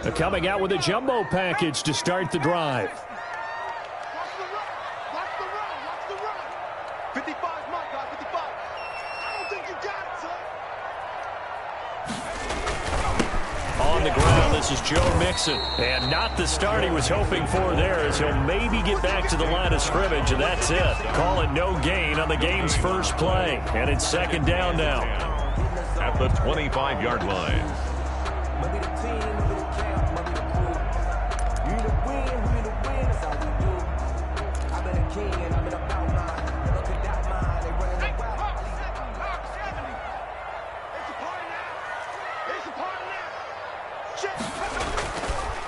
They're coming out with a jumbo package to start the drive. On the ground, this is Joe Mixon. And not the start he was hoping for there, as he'll maybe get back to the line of scrimmage, and that's it. Call it no gain on the game's first play. And it's second down now. At the 25-yard line.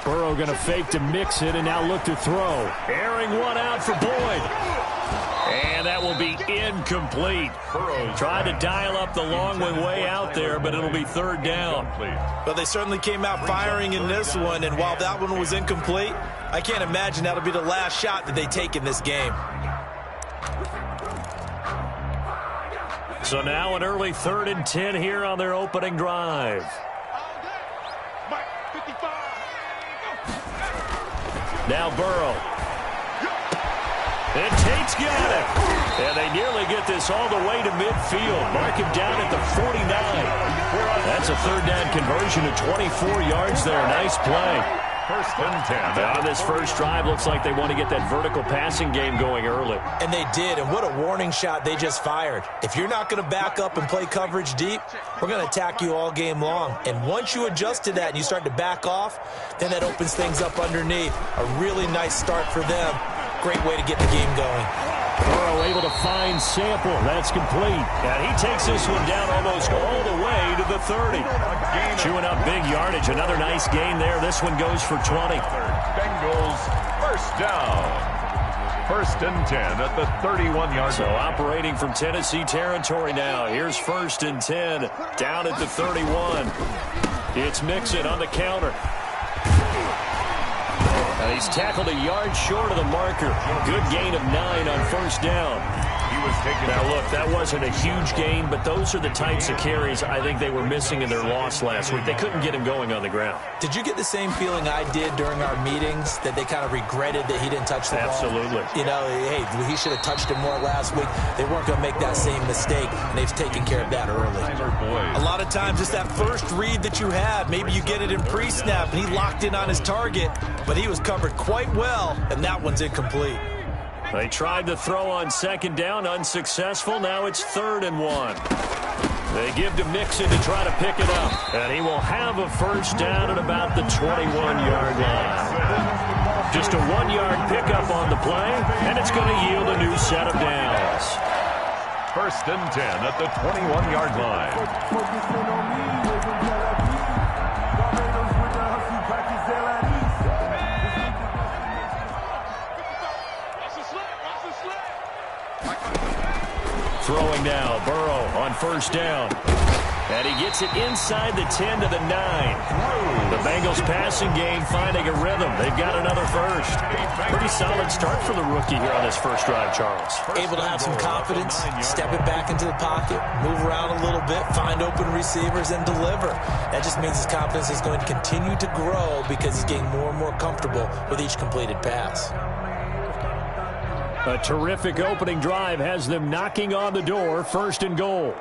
Burrow going to fake to mix it and now look to throw. Airing one out for Boyd. And that will be incomplete. Burrow tried to dial up the long way out there, but it'll be third down. Well, they certainly came out firing in this one, and while that one was incomplete, I can't imagine that'll be the last shot that they take in this game. So now an early 3rd and 10 here on their opening drive. Now Burrow. And Tate's got it. And they nearly get this all the way to midfield. Mark him down at the 49. That's a third down conversion of 24 yards there. Nice play. First and 10. On this first drive, looks like they want to get that vertical passing game going early. And they did, and what a warning shot they just fired. If you're not going to back up and play coverage deep, we're going to attack you all game long. And once you adjust to that and you start to back off, then that opens things up underneath. A really nice start for them. Great way to get the game going. Burrow able to find Sample. That's complete. And he takes this one down almost all the way to the 30. Chewing up big yardage. Another nice gain there. This one goes for 20. Bengals first down. First and 10 at the 31-yard So line. operating from Tennessee territory now. Here's first and 10 down at the 31. It's Mixon on the counter. And he's tackled a yard short of the marker. Good gain of 9 on first down. He was taken. Now, look, that wasn't a huge gain, but those are the types of carries I think they were missing in their loss last week. They couldn't get him going on the ground. Did you get the same feeling I did during our meetings, that they kind of regretted that he didn't touch the ball? Absolutely. You know, hey, he should have touched it more last week. They weren't going to make that same mistake, and they've taken care of that early. A lot of times it's that first read that you have. Maybe you get it in pre-snap, and he locked in on his target, but he was covered quite well, and that one's incomplete. They tried to throw on second down, unsuccessful. Now it's 3rd and 1. They give to Mixon to try to pick it up. And he will have a first down at about the 21-yard line. Just a 1-yard pickup on the play, and it's going to yield a new set of downs. First and 10 at the 21-yard line. Throwing now, Burrow on first down. And he gets it inside the 10 to the 9. The Bengals passing game finding a rhythm. They've got another first. Pretty solid start for the rookie here on his first drive, Charles. Able to have some confidence, step it back into the pocket, move around a little bit, find open receivers, and deliver. That just means his confidence is going to continue to grow because he's getting more and more comfortable with each completed pass. A terrific opening drive has them knocking on the door, 1st and goal.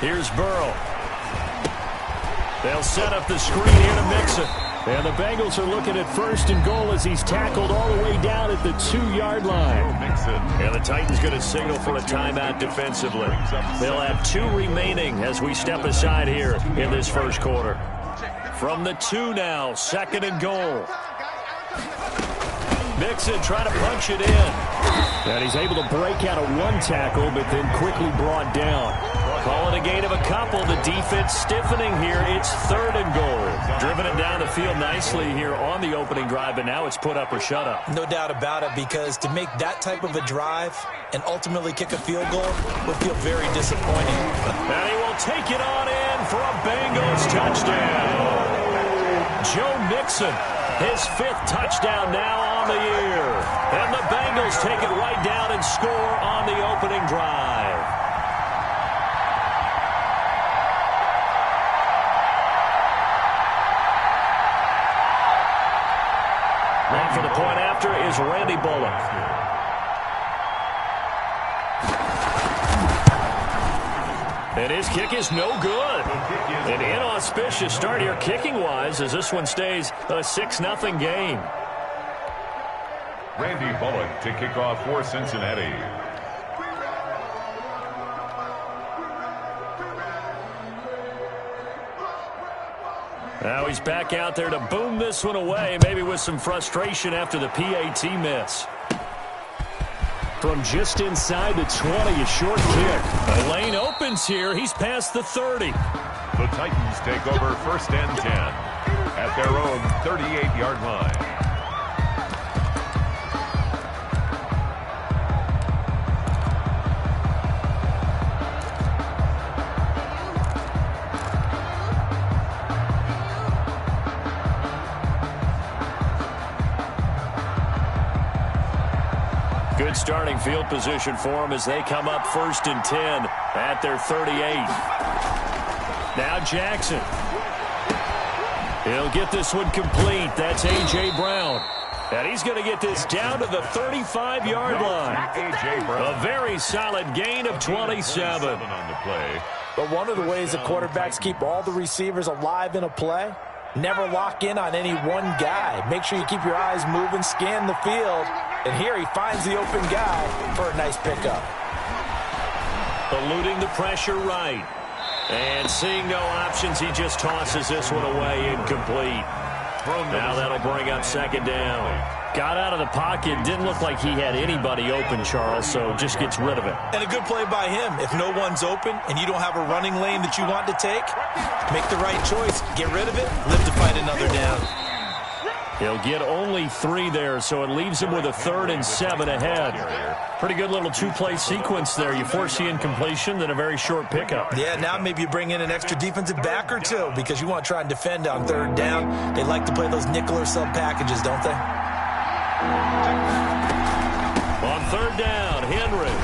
Here's Burrow. They'll set up the screen here to Mixon. And the Bengals are looking at 1st and goal as he's tackled all the way down at the 2-yard line. And the Titans going to signal for a timeout defensively. They'll have 2 remaining as we step aside here in this first quarter. From the 2 now, 2nd and goal. Mixon trying to punch it in. And he's able to break out of 1 tackle, but then quickly brought down. Calling a gain of a couple. The defense stiffening here. It's 3rd and goal. Driven it down the field nicely here on the opening drive, but now it's put up or shut up. No doubt about it, because to make that type of a drive and ultimately kick a field goal would feel very disappointing. And he will take it on in for a Bengals touchdown. Joe Mixon, his 5th touchdown now on the year. And the Bengals take it right down and score on the opening drive. is Randy Bullock. And his kick is no good. An inauspicious start here kicking-wise as this one stays a 6-0 game. Randy Bullock to kick off for Cincinnati. Now he's back out there to boom this one away, maybe with some frustration after the PAT miss. From just inside the 20, a short kick. The lane opens here. He's past the 30. The Titans take over 1st and 10 at their own 38-yard line. Good starting field position for them as they come up 1st and 10 at their 38. Now Jackson. He'll get this one complete. That's A.J. Brown. And he's going to get this down to the 35-yard line. A very solid gain of 27 on the play. But one of the ways the quarterbacks keep all the receivers alive in a play, never lock in on any one guy. Make sure you keep your eyes moving, scan the field. And here he finds the open guy for a nice pickup. Eluding the pressure right. And seeing no options, he just tosses this one away incomplete. Now that'll bring up 2nd down. Got out of the pocket. Didn't look like he had anybody open, Charles, so just gets rid of it. And a good play by him. If no one's open and you don't have a running lane that you want to take, make the right choice. Get rid of it. Live to fight another down. He'll get only 3 there, so it leaves him with a 3rd and 7 ahead. Pretty good little 2-play sequence there. You force the incompletion, then a very short pickup. Yeah, now maybe you bring in an extra defensive back or two because you want to try and defend on 3rd down. They like to play those nickel or sub packages, don't they? On 3rd down, Henry.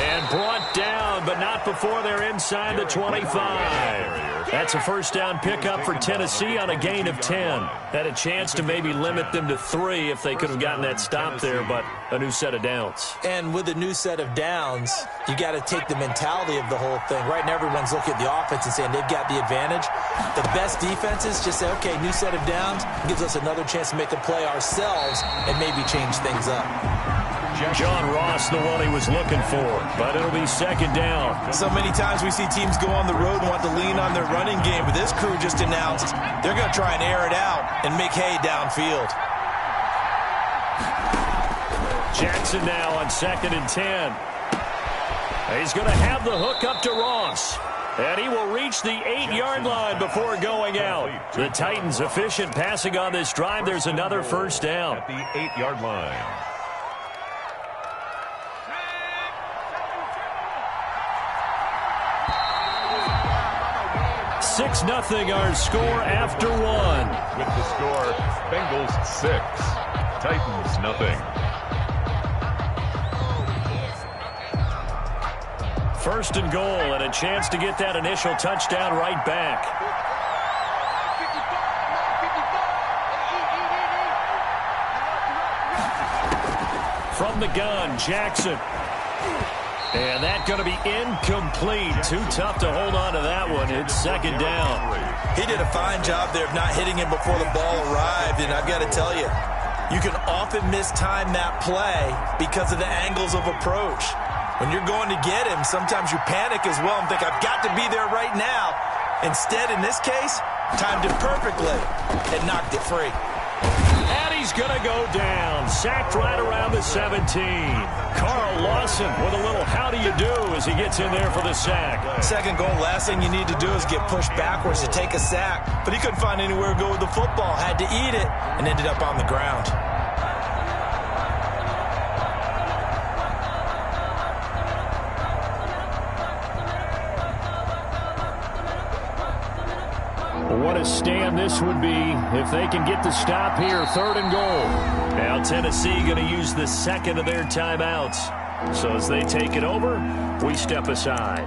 And brought down, but not before they're inside the 25. That's a 1st down pickup for Tennessee on a gain of 10. Had a chance to maybe limit them to 3 if they could have gotten that stop there, but a new set of downs. And with a new set of downs, you got to take the mentality of the whole thing. Right now, everyone's looking at the offense and saying they've got the advantage. The best defenses just say, okay, new set of downs gives us another chance to make a play ourselves and maybe change things up. John Ross, the one he was looking for, but it'll be 2nd down. So many times we see teams go on the road and want to lean on their running game, but this crew just announced they're going to try and air it out and make hay downfield. Jackson now on 2nd and 10. He's going to have the hook up to Ross. And he will reach the 8-yard line before going out. The Titans efficient passing on this drive. There's another 1st down. At the 8-yard line. 6-0 our score after 1. With the score, Bengals 6, Titans nothing. 1st and goal and a chance to get that initial touchdown right back. From the gun, Jackson. And that's going to be incomplete. Too tough to hold on to that one. It's 2nd down. He did a fine job there of not hitting him before the ball arrived. And I've got to tell you, you can often mistime that play because of the angles of approach. When you're going to get him, sometimes you panic as well and think, I've got to be there right now. Instead, in this case, timed it perfectly and knocked it free. And he's going to go down. Sacked right around the 17. Carl Lawson with a little how do you do as he gets in there for the sack. 2nd goal, last thing you need to do is get pushed backwards to take a sack. But he couldn't find anywhere to go with the football. Had to eat it and ended up on the ground. What a stand this would be if they can get the stop here. 3rd and goal. Now Tennessee going to use the 2nd of their timeouts. So as they take it over, we step aside.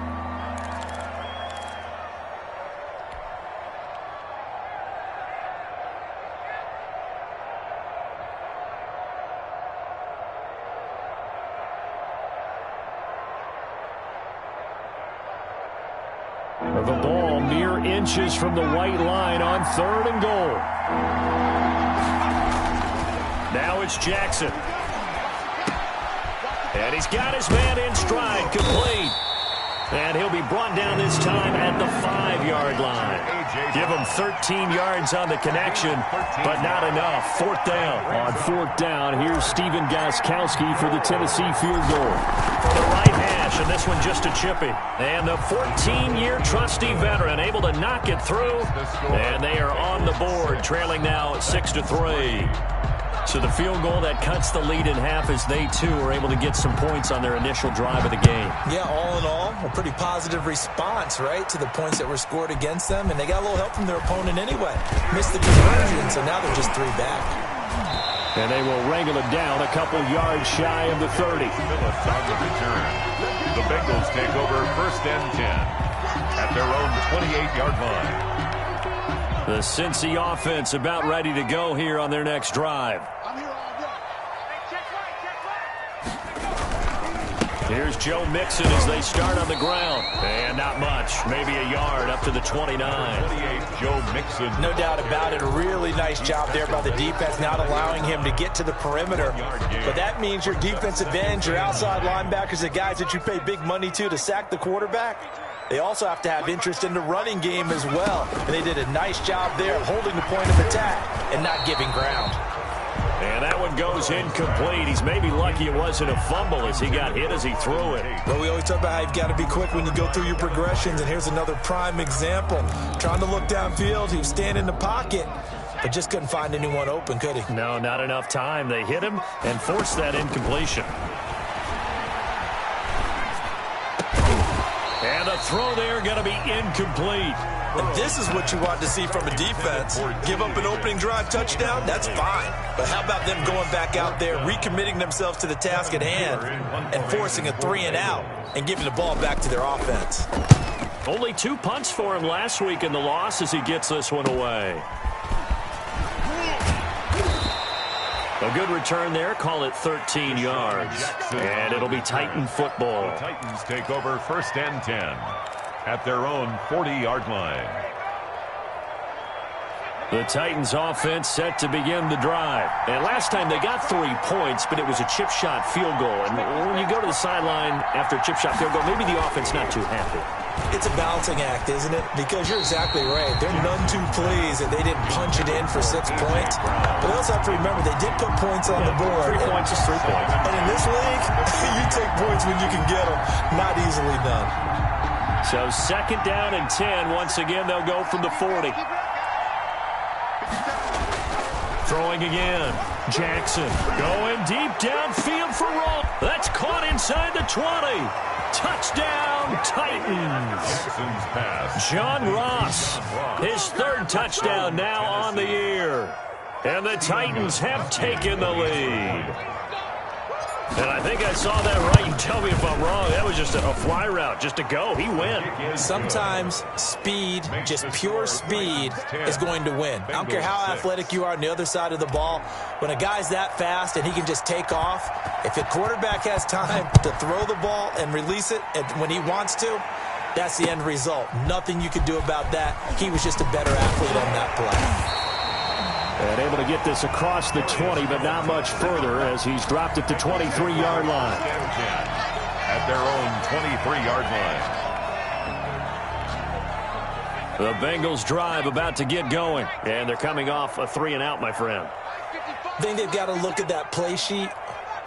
The ball mere inches from the white line on 3rd and goal. Now it's Jackson. And he's got his man in stride, complete. And he'll be brought down this time at the 5-yard line. Give him 13 yards on the connection, but not enough. 4th down. On 4th down, here's Stephen Gostkowski for the Tennessee field goal. The right hash, and this one just a chippy. And the 14-year trusty veteran able to knock it through. And they are on the board, trailing now 6-3. So the field goal that cuts the lead in half as they, too, are able to get some points on their initial drive of the game. Yeah, all in all, a pretty positive response, right, to the points that were scored against them. And they got a little help from their opponent anyway. Missed the conversion, so now they're just 3 back. And they will wrangle it down a couple yards shy of the 30. Phillips on the return. The Bengals take over 1st and 10 at their own 28-yard line. The Cincy offense about ready to go here on their next drive. Here's Joe Mixon as they start on the ground. And not much. Maybe a yard up to the 29. 28, Joe Mixon. No doubt about it. A really nice job there by the defense, not allowing him to get to the perimeter. But that means your defensive ends, your outside linebackers, the guys that you pay big money to sack the quarterback, they also have to have interest in the running game as well. And they did a nice job there of holding the point of attack and not giving ground. And that one goes incomplete. He's maybe lucky it wasn't a fumble as he got hit as he threw it. Well, we always talk about how you've got to be quick when you go through your progressions, and here's another prime example. Trying to look downfield, he was standing in the pocket, but just couldn't find anyone open, could he? No, not enough time. They hit him and forced that incompletion. And the throw there going to be incomplete. And this is what you want to see from a defense. Give up an opening drive touchdown, that's fine. But how about them going back out there, recommitting themselves to the task at hand, and forcing a 3-and-out and giving the ball back to their offense? Only 2 punts for him last week in the loss as he gets this one away. A good return there. Call it 13 yards. And it'll be Titan football. The Titans take over 1st and 10 at their own 40-yard line. The Titans offense set to begin the drive. And last time they got 3 points, but it was a chip shot field goal. And when you go to the sideline after a chip shot field goal, maybe the offense not too happy. It's a balancing act, isn't it? Because you're exactly right. They're none too pleased that they didn't punch it in for 6 points. But they also have to remember they did put points on the board. 3 points is 3 points. And in this league, you take points when you can get them. Not easily done. So 2nd down and 10. Once again, they'll go from the 40. Throwing again. Jackson going deep downfield for Roll. That's caught inside the 20. Touchdown, Titans. John Ross, his 3rd touchdown now on the year. And the Titans have taken the lead. And I think I saw that right. You tell me if I'm wrong. That was just a fly route, just to go. He went. Sometimes speed, just pure speed, is going to win. I don't care how athletic you are on the other side of the ball. When a guy's that fast and he can just take off, if a quarterback has time to throw the ball and release it when he wants to, that's the end result. Nothing you can do about that. He was just a better athlete on that play. And able to get this across the 20, but not much further as he's dropped it to 23-yard line. At their own 23-yard line. The Bengals drive about to get going. And they're coming off a 3-and-out, my friend. I think they've got to look at that play sheet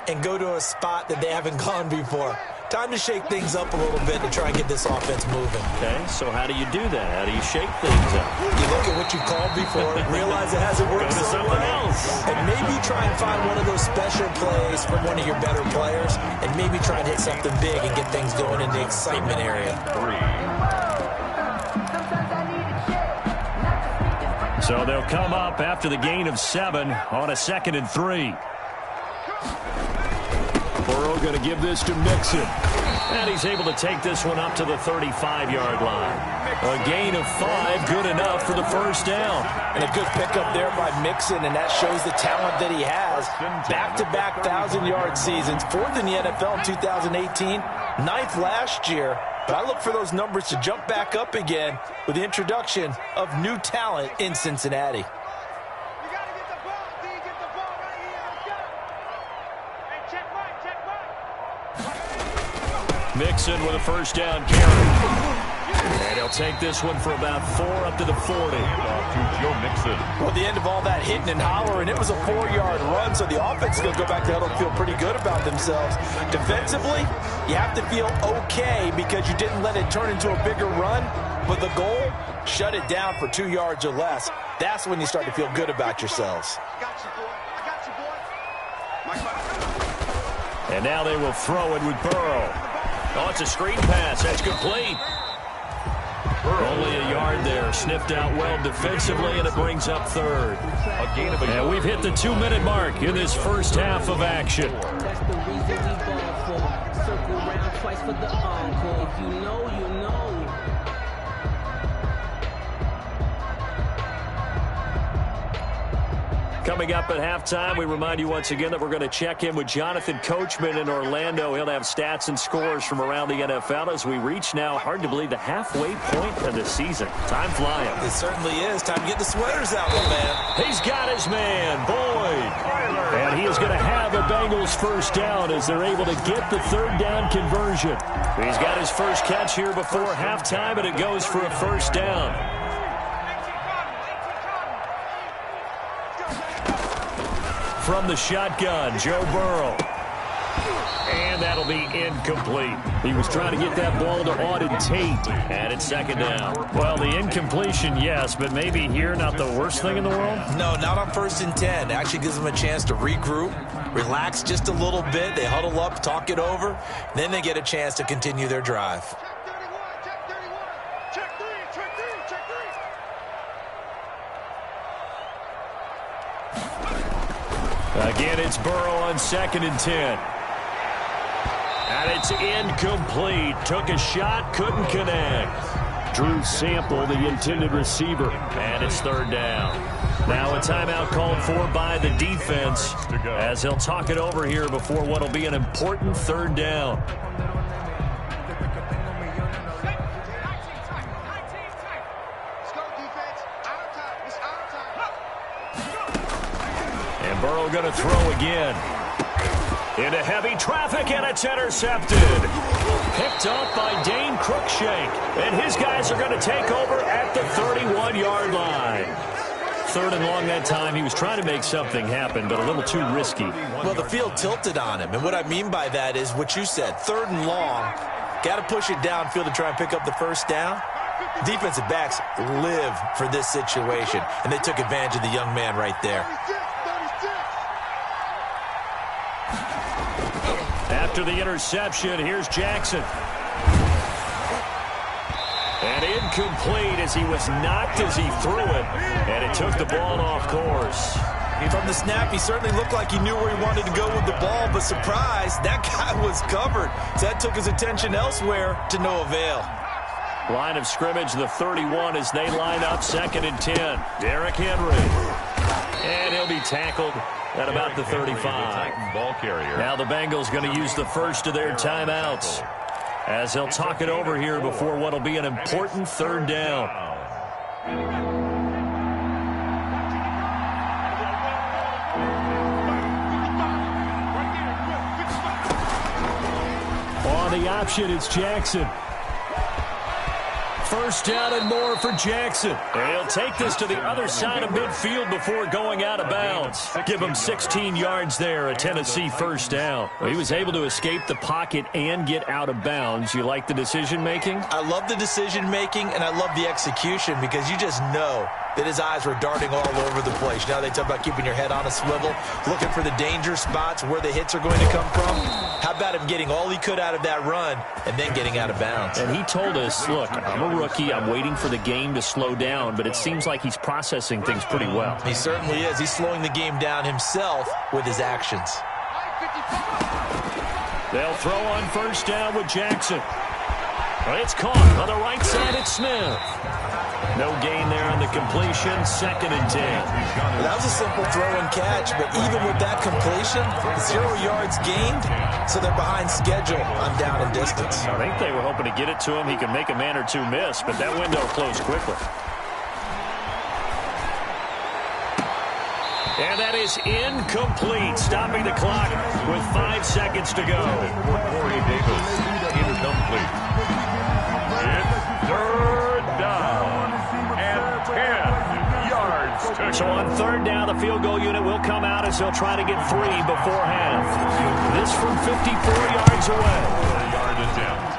and go to a spot that they haven't gone before. Time to shake things up a little bit to try and get this offense moving. Okay, so how do you do that? How do you shake things up? You look at what you've called before, realize it hasn't worked somewhere else. And maybe try and find one of those special plays from one of your better players, and maybe try and hit something big and get things going in the excitement area. So they'll come up after the gain of 7 on a 2nd and 3. Burrow going to give this to Mixon. And he's able to take this one up to the 35-yard line. A gain of 5, good enough for the 1st down. And a good pickup there by Mixon, and that shows the talent that he has. Back-to-back 1,000-yard seasons, 4th in the NFL in 2018, 9th last year. But I look for those numbers to jump back up again with the introduction of new talent in Cincinnati. Mixon with a first down carry. And he'll take this one for about 4 up to the 40. Off to Joe Mixon. Well, the end of all that hitting and hollering, it was a 4-yard run, so the offense is going to go back to huddle and feel pretty good about themselves. Defensively, you have to feel okay because you didn't let it turn into a bigger run, but the goal, shut it down for 2 yards or less. That's when you start to feel good about yourselves. And now they will throw it with Burrow. Oh, it's a screen pass. That's complete. Only a yard there. Sniffed out well defensively, and it brings up third. A gain of a yard. And we've hit the 2-minute mark in this first half of action. That's the reason we ball for. Circle round twice for the encore. If you know, you know. Coming up at halftime, we remind you once again that we're going to check in with Jonathan Coachman in Orlando. He'll have stats and scores from around the NFL as we reach now, hard to believe, the halfway point of the season. Time flying. It certainly is. Time to get the sweaters out, my man. He's got his man, Boyd. And he is going to have a Bengals first down as they're able to get the third down conversion. He's got his first catch here before halftime, and it goes for a first down. From the shotgun, Joe Burrow. And that'll be incomplete. He was trying to get that ball to Auden Tate. And it's second down. Well, the incompletion, yes, but maybe here not the worst thing in the world? No, not on 1st and 10. It actually gives them a chance to regroup, relax just a little bit. They huddle up, talk it over. Then they get a chance to continue their drive. Again, it's Burrow on 2nd and 10. And it's incomplete. Took a shot, couldn't connect. Drew Sample, the intended receiver. And it's third down. Now a timeout called for by the defense as he'll talk it over here before what will be an important third down. Burrow going to throw again. Into heavy traffic, and it's intercepted. Picked up by Dane Cruikshank. And his guys are going to take over at the 31-yard line. 3rd and long that time. He was trying to make something happen, but a little too risky. Well, the field tilted on him. And what I mean by that is what you said. 3rd and long. Got to push it downfield to try and pick up the first down. Defensive backs live for this situation. And they took advantage of the young man right there. After the interception, here's Jackson. And incomplete as he was knocked as he threw it. And it took the ball off course. From the snap, he certainly looked like he knew where he wanted to go with the ball, but surprise, that guy was covered. So that took his attention elsewhere to no avail. Line of scrimmage, the 31 as they line up 2nd and 10. Derrick Henry. And he'll be tackled at about the 35. Ball carrier. Now the Bengals going to use the first of their timeouts as they'll talk it over here before what will be an important third down. On the option, it's Jackson. First down and more for Jackson. And he'll take this to the other side of midfield before going out of bounds. Give him 16 yards there, a Tennessee first down. Well, he was able to escape the pocket and get out of bounds. You like the decision-making? I love the decision-making, and I love the execution because you just know that his eyes were darting all over the place. Now they talk about keeping your head on a swivel, looking for the danger spots where the hits are going to come from. How about him getting all he could out of that run and then getting out of bounds? And he told us, look, I'm a rookie. I'm waiting for the game to slow down, but it seems like he's processing things pretty well. He certainly is. He's slowing the game down himself with his actions. They'll throw on first down with Jackson. But it's caught on the right side. It's Smith. No gain there on the the completion, 2nd and 10. That was a simple throw and catch, but even with that completion, 0 yards gained, so they're behind schedule on down and distance. I think they were hoping to get it to him. He could make a man or two miss, but that window closed quickly. And that is incomplete, stopping the clock with 5 seconds to go. Corey Davis, incomplete. It's 3rd down and 10 yards to go. So on 3rd down, the field goal unit will come out as they'll try to get 3 before half. This from 54 yards away. 4-yard attempt.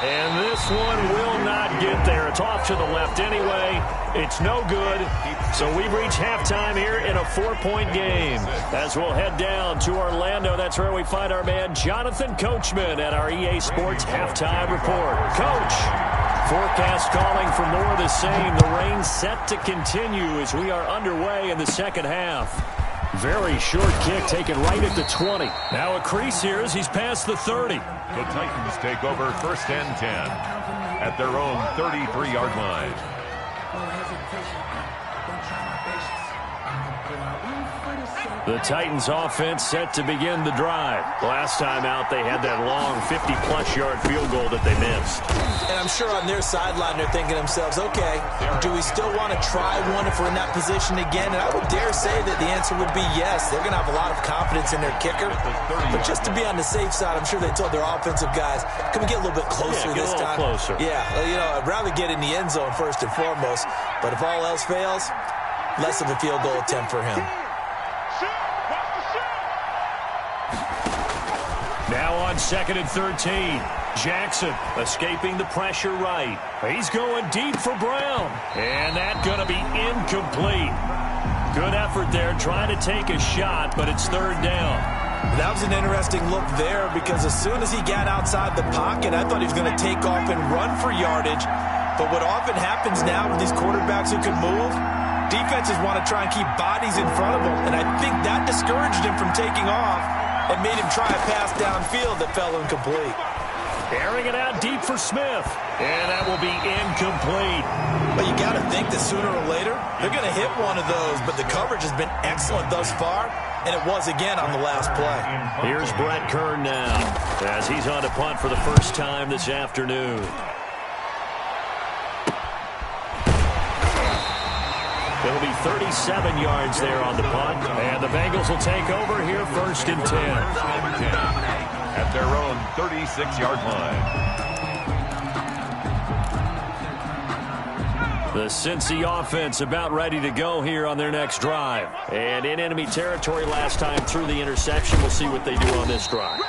And this one will not get there. It's off to the left anyway. It's no good. So we've reached halftime here in a 4-point game. As we'll head down to Orlando, that's where we find our man Jonathan Coachman at our EA Sports Halftime Report. Coach, forecast calling for more of the same. The rain set to continue as we are underway in the second half. Very short kick taken right at the 20. Now a crease here as he's past the 30. The Titans take over 1st and 10 at their own 33-yard line. The Titans offense set to begin the drive. Last time out, they had that long 50-plus yard field goal that they missed. And I'm sure on their sideline, they're thinking to themselves, okay, do we still want to try one if we're in that position again? And I would dare say that the answer would be yes. They're going to have a lot of confidence in their kicker. But just to be on the safe side, I'm sure they told their offensive guys, can we get a little bit closer this time? Closer. Yeah, you know, I'd rather get in the end zone first and foremost. But if all else fails, less of a field goal attempt for him. Now on 2nd and 13. Jackson escaping the pressure right. He's going deep for Brown. And that's going to be incomplete. Good effort there trying to take a shot, but it's 3rd down. That was an interesting look there because as soon as he got outside the pocket, I thought he was going to take off and run for yardage. But what often happens now with these quarterbacks who can move, defenses want to try and keep bodies in front of them. And I think that discouraged him from taking off and made him try a pass downfield that fell incomplete. Airing it out deep for Smith. And that will be incomplete. But you got to think that sooner or later, they're going to hit one of those. But the coverage has been excellent thus far, and it was again on the last play. Here's Brett Kern now as he's on to punt for the first time this afternoon. It'll be 37 yards there on the punt. And the Bengals will take over here 1st and 10. At their own 36-yard line. The Cincy offense about ready to go here on their next drive. And in enemy territory last time through the interception. We'll see what they do on this drive.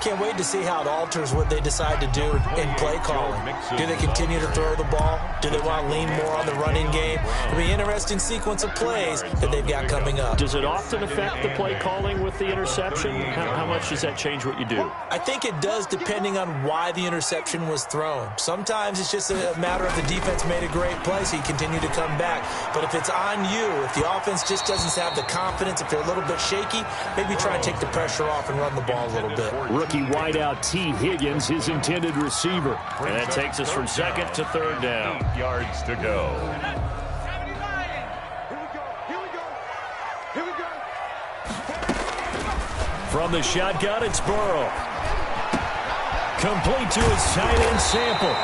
Can't wait to see how it alters what they decide to do in play calling. Do they continue to throw the ball? Do they want to lean more on the running game? It'll be an interesting sequence of plays that they've got coming up. Does it often affect the play calling with the interception? How much does that change what you do? I think it does depending on why the interception was thrown. Sometimes it's just a matter of the defense made a great play, so you continue to come back. But if it's on you, if the offense just doesn't have the confidence, if they're a little bit shaky, maybe try and take the pressure off and run the ball a little bit. Rookie wideout T. Higgins, his intended receiver. And that takes us from 2nd to 3rd down. 8 yards to go. From the shotgun, it's Burrow. Complete to his tight end Sample.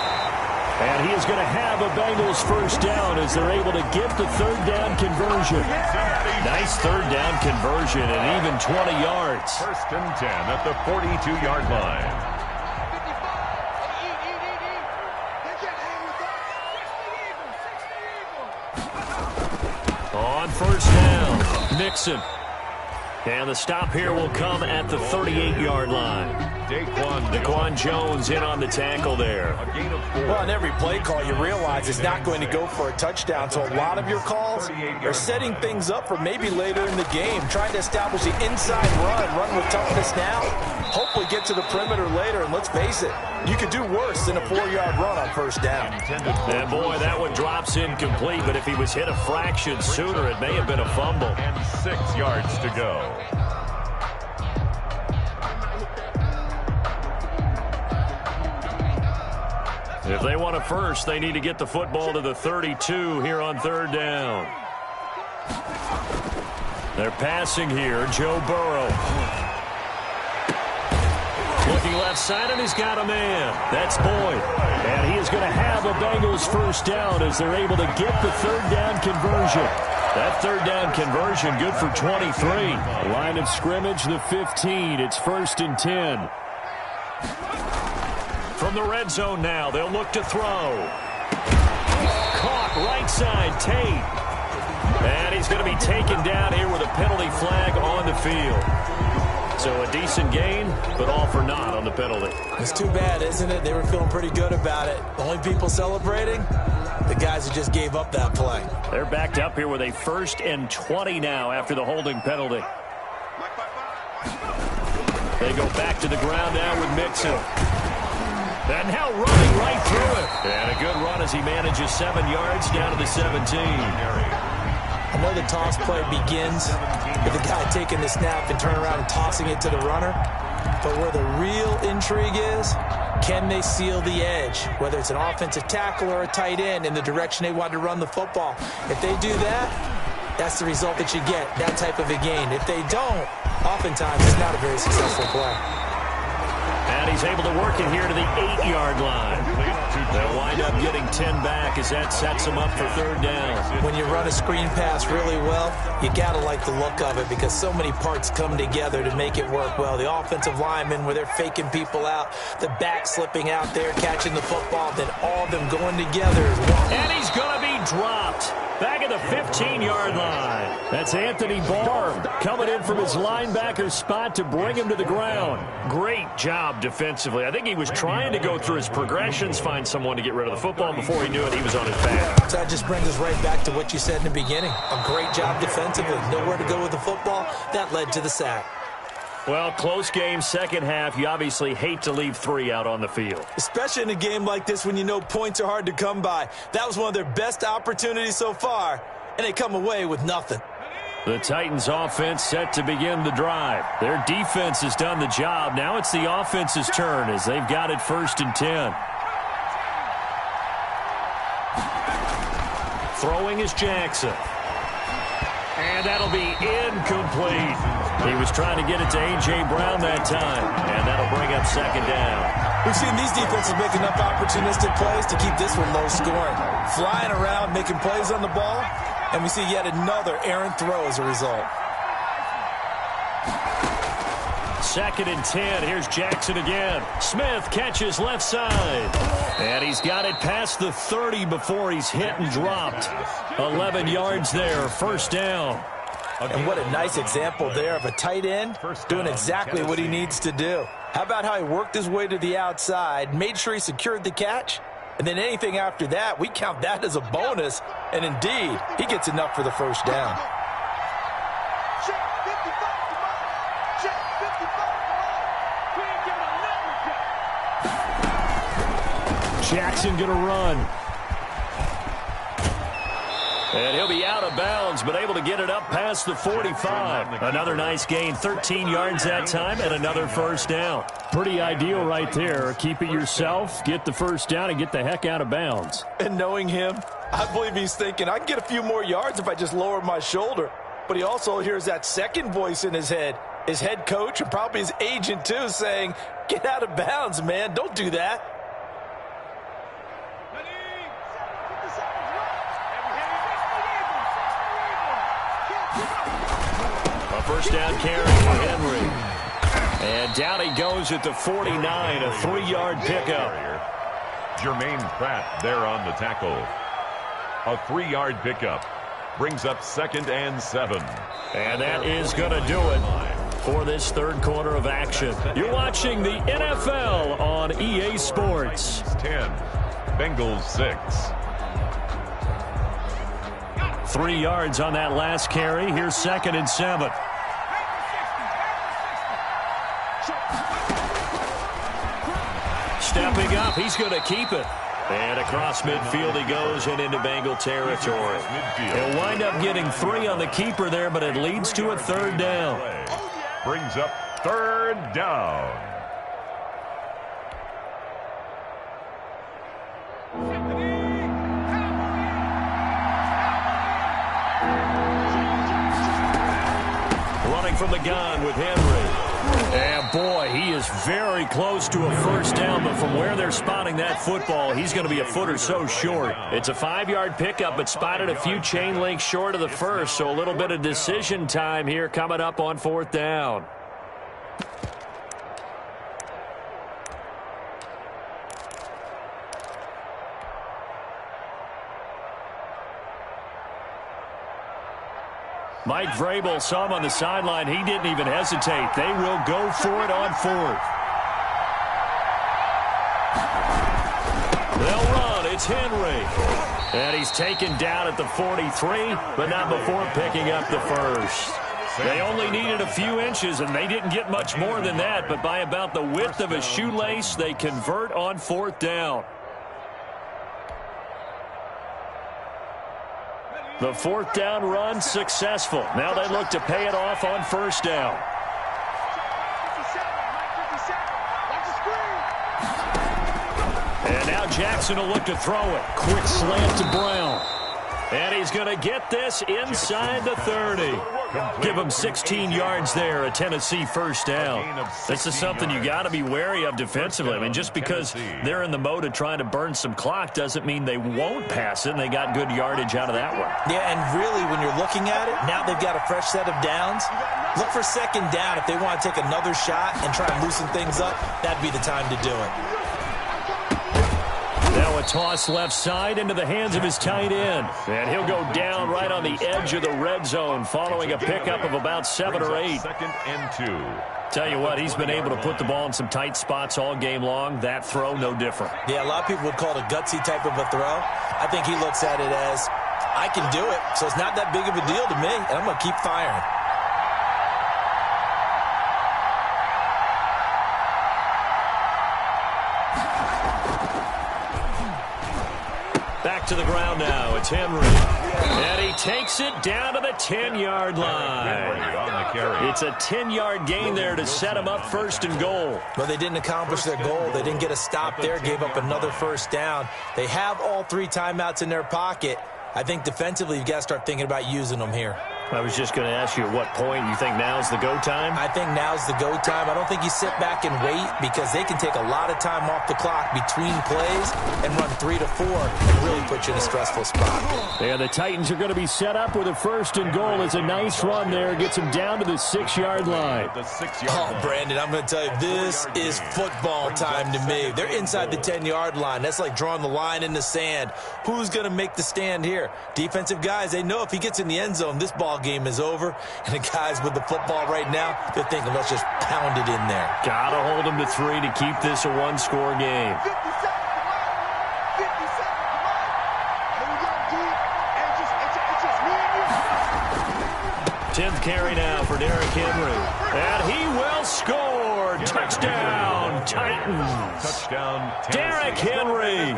And he is going to have a Bengals first down as they're able to get the 3rd down conversion. Nice 3rd down conversion and even 20 yards. 1st and 10 at the 42-yard line. On 1st down, Mixon. And the stop here will come at the 38-yard line. Daquan Jones in on the tackle there. Well, on every play call, you realize it's not going to go for a touchdown. So a lot of your calls are setting things up for maybe later in the game, trying to establish the inside run with toughness now. Hopefully get to the perimeter later, and let's face it, you could do worse than a 4-yard run on 1st down. And boy, that one drops incomplete, but if he was hit a fraction sooner, it may have been a fumble. And 6 yards to go. If they want a first, they need to get the football to the 32 here on third down. They're passing here. Joe Burrow. Looking left side, and he's got a man. That's Boyd. And he is going to have a Bengals first down as they're able to get the third down conversion. That third down conversion good for 23. Line of scrimmage, the 15. It's 1st and 10. From the red zone now, they'll look to throw. Caught right side, Tate. And he's going to be taken down here with a penalty flag on the field. So a decent gain, but all for naught on the penalty. It's too bad, isn't it? They were feeling pretty good about it. The only people celebrating, the guys who just gave up that play. They're backed up here with a 1st and 20 now after the holding penalty. They go back to the ground now with Mixon. And now running right through it. And a good run as he manages 7 yards down to the 17. I know the toss play begins with the guy taking the snap and turning around and tossing it to the runner. But where the real intrigue is, can they seal the edge? Whether it's an offensive tackle or a tight end in the direction they want to run the football. If they do that, that's the result that you get, that type of a gain. If they don't, oftentimes it's not a very successful play. And he's able to work it here to the 8-yard line. They'll wind up getting 10 back as that sets them up for third down. When you run a screen pass really well, you got to like the look of it because so many parts come together to make it work well. The offensive linemen where they're faking people out, the back slipping out there, catching the football, then all of them going together as one. And he's going to be dropped. Back at the 15-yard line. That's Anthony Barr coming in from his linebacker spot to bring him to the ground. Great job defensively. I think he was trying to go through his progressions, find someone to get rid of the football. Before he knew it, he was on his back. So that just brings us right back to what you said in the beginning. A great job defensively. Nowhere to go with the football. That led to the sack. Well, close game, second half. You obviously hate to leave 3 out on the field. Especially in a game like this when you know points are hard to come by. That was one of their best opportunities so far, and they come away with nothing. The Titans offense set to begin the drive. Their defense has done the job. Now it's the offense's turn as they've got it 1st and 10. Throwing is Jackson. And that'll be incomplete. He was trying to get it to A.J. Brown that time, and that'll bring up 2nd down. We've seen these defenses make enough opportunistic plays to keep this one low scoring. Flying around, making plays on the ball, and we see yet another errant throw as a result. 2nd and 10. Here's Jackson again. Smith catches left side. And he's got it past the 30 before he's hit and dropped. 11 yards there, 1st down. And what a nice example there of a tight end doing exactly what he needs to do. How about how he worked his way to the outside, made sure he secured the catch, and then anything after that, we count that as a bonus. And indeed, he gets enough for the 1st down. Jackson going to run. And he'll be out of bounds, but able to get it up past the 45. Another nice gain, 13 yards that time, and another 1st down. Pretty ideal right there. Keep it yourself, get the 1st down, and get the heck out of bounds. And knowing him, I believe he's thinking, I can get a few more yards if I just lower my shoulder. But he also hears that second voice in his head, his head coach and probably his agent too, saying, get out of bounds, man. Don't do that. A 1st down carry for Henry. And down he goes at the 49, a 3-yard pickup. Jermaine Pratt there on the tackle. A 3-yard pickup brings up 2nd and 7. And that is going to do it for this 3rd quarter of action. You're watching the NFL on EA Sports. 10, Bengals 6. 3 yards on that last carry. Here's 2nd and 7. Stepping up, he's going to keep it. And across midfield he goes and into Bengal territory. He'll wind up getting 3 on the keeper there, but it leads to a 3rd down. Brings up 3rd down. from the gun with Henry. And boy, he is very close to a first down, but from where they're spotting that football, he's going to be a foot or so short. It's a 5-yard pickup, but spotted a few chain links short of the first, so a little bit of decision time here coming up on 4th down. Mike Vrabel saw him on the sideline. He didn't even hesitate. They will go for it on 4th. They'll run. It's Henry. And he's taken down at the 43, but not before picking up the first. They only needed a few inches, and they didn't get much more than that, but by about the width of a shoelace, they convert on 4th down. The 4th down run successful. Now they look to pay it off on 1st down. And now Jackson will look to throw it. Quick slant to Brown. And he's going to get this inside the 30. Give him 16 yards there, a Tennessee first down. This is something you got to be wary of defensively. I mean, just because they're in the mode of trying to burn some clock doesn't mean they won't pass it, and they got good yardage out of that one. Yeah, and really, when you're looking at it, now they've got a fresh set of downs. Look for 2nd down. If they want to take another shot and try and loosen things up, that'd be the time to do it. Now a toss left side into the hands of his tight end. And he'll go down right on the edge of the red zone following a pickup of about 7 or 8. 2nd and 2. Tell you what, he's been able to put the ball in some tight spots all game long. That throw, no different. Yeah, a lot of people would call it a gutsy type of a throw. I think he looks at it as, I can do it, so it's not that big of a deal to me, and I'm going to keep firing. Back to the ground now. It's Henry. And he takes it down to the 10-yard line. It's a 10-yard gain there to set him up 1st and goal. Well, they didn't accomplish their goal. They didn't get a stop there, gave up another first down. They have all 3 timeouts in their pocket. I think defensively you've got to start thinking about using them here. I was just going to ask you at what point you think now's the go time? I think now's the go time. I don't think you sit back and wait because they can take a lot of time off the clock between plays and run 3 to 4 and really put you in a stressful spot. And the Titans are going to be set up with a 1st and goal. It's a nice run there. Gets them down to the 6-yard line. Oh, Brandon, I'm going to tell you, this is football time to me. They're inside the 10-yard line. That's like drawing the line in the sand. Who's going to make the stand here? Defensive guys, they know if he gets in the end zone, this ball game is over. And the guys with the football right now, they're thinking, let's just pound it in there. Got to hold them to 3 to keep this a 1-score game. 10th carry now for Derrick Henry. And he will score. Touchdown, Titans. Touchdown, Derrick Henry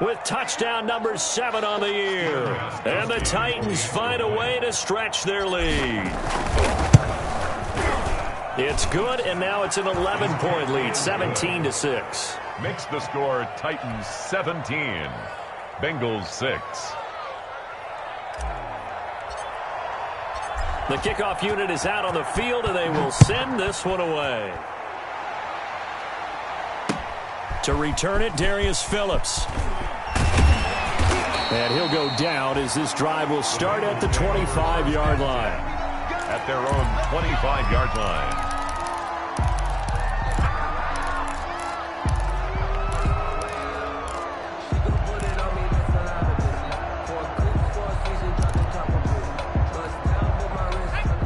with touchdown number 7 on the year. And the Titans find a way to stretch their lead. It's good, and now it's an 11-point lead, 17-6. Makes the score Titans 17, Bengals 6. The kickoff unit is out on the field, and they will send this one away. To return it, Darius Phillips. And he'll go down as this drive will start at the 25-yard line. At their own 25-yard line.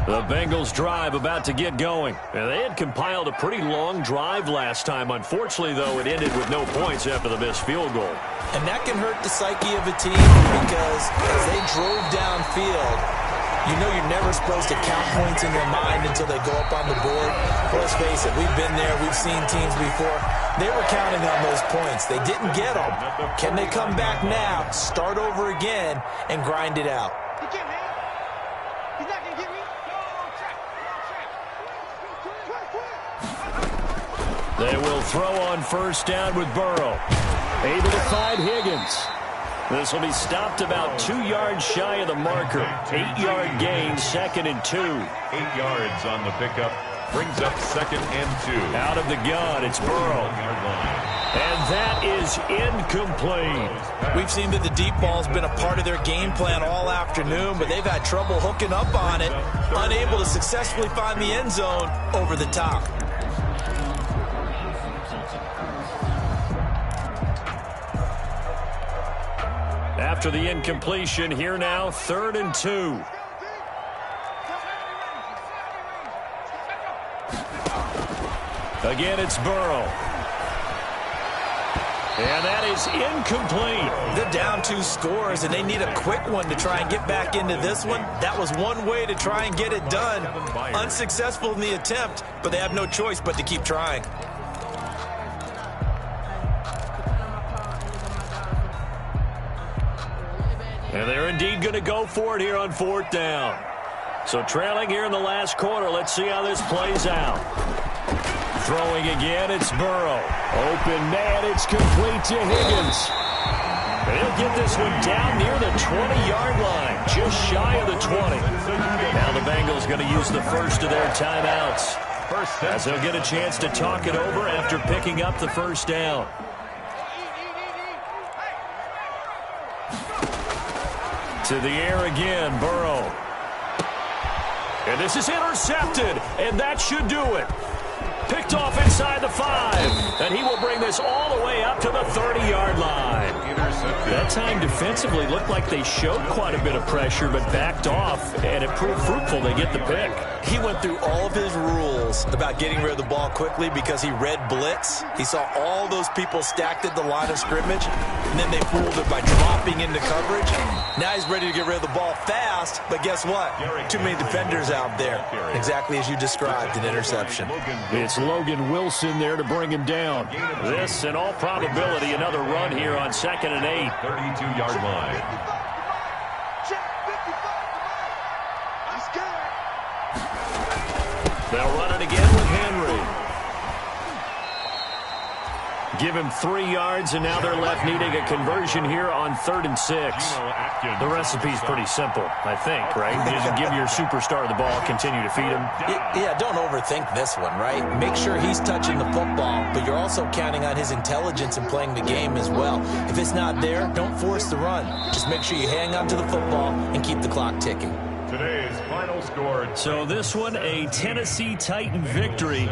The Bengals drive about to get going. And they had compiled a pretty long drive last time. Unfortunately, though, it ended with no points after the missed field goal. And that can hurt the psyche of a team because as they drove downfield, you know you're never supposed to count points in your mind until they go up on the board. But let's face it, we've been there. We've seen teams before. They were counting on those points. They didn't get them. Can they come back now, start over again, and grind it out? They will throw on first down with Burrow. Able to find Higgins. This will be stopped about 2 yards shy of the marker. 8-yard gain, 2nd and 2. 8 yards on the pickup. Brings up 2nd and 2. Out of the gun, it's Burrow. And that is incomplete. We've seen that the deep ball's been a part of their game plan all afternoon, but they've had trouble hooking up on it, unable to successfully find the end zone over the top. After the incompletion, here now, 3rd and 2. Again, it's Burrow. And that is incomplete. They're down 2 scores, and they need a quick one to try and get back into this one. That was one way to try and get it done. Unsuccessful in the attempt, but they have no choice but to keep trying. And they're indeed going to go for it here on 4th down. So trailing here in the last quarter, let's see how this plays out. Throwing again, it's Burrow. Open man, it's complete to Higgins. And he'll get this one down near the 20-yard line, just shy of the 20. Now the Bengals going to use the first of their timeouts, as they'll get a chance to talk it over after picking up the first down. To the air again, Burrow. And this is intercepted, and that should do it. Picked off inside the 5, and he will bring this all the way up to the 30-yard line. That time defensively looked like they showed quite a bit of pressure, but backed off, and it proved fruitful. They get the pick. He went through all of his rules about getting rid of the ball quickly because he read blitz. He saw all those people stacked at the line of scrimmage, and then they fooled it by dropping into coverage. Now he's ready to get rid of the ball fast, but guess what? Too many defenders out there. Exactly as you described, an interception. It's Logan Wilson there to bring him down. This, in all probability, another run here on 2nd and 8. 32-yard line. They'll run it again with Henry. Give him 3 yards, and now they're left needing a conversion here on 3rd and 6. The recipe's pretty simple, I think, right? Just give your superstar the ball, continue to feed him. Yeah, don't overthink this one, right? Make sure he's touching the football, but you're also counting on his intelligence in playing the game as well. If it's not there, don't force the run. Just make sure you hang on to the football and keep the clock ticking. Today's final score. So this one, a Tennessee Titan victory.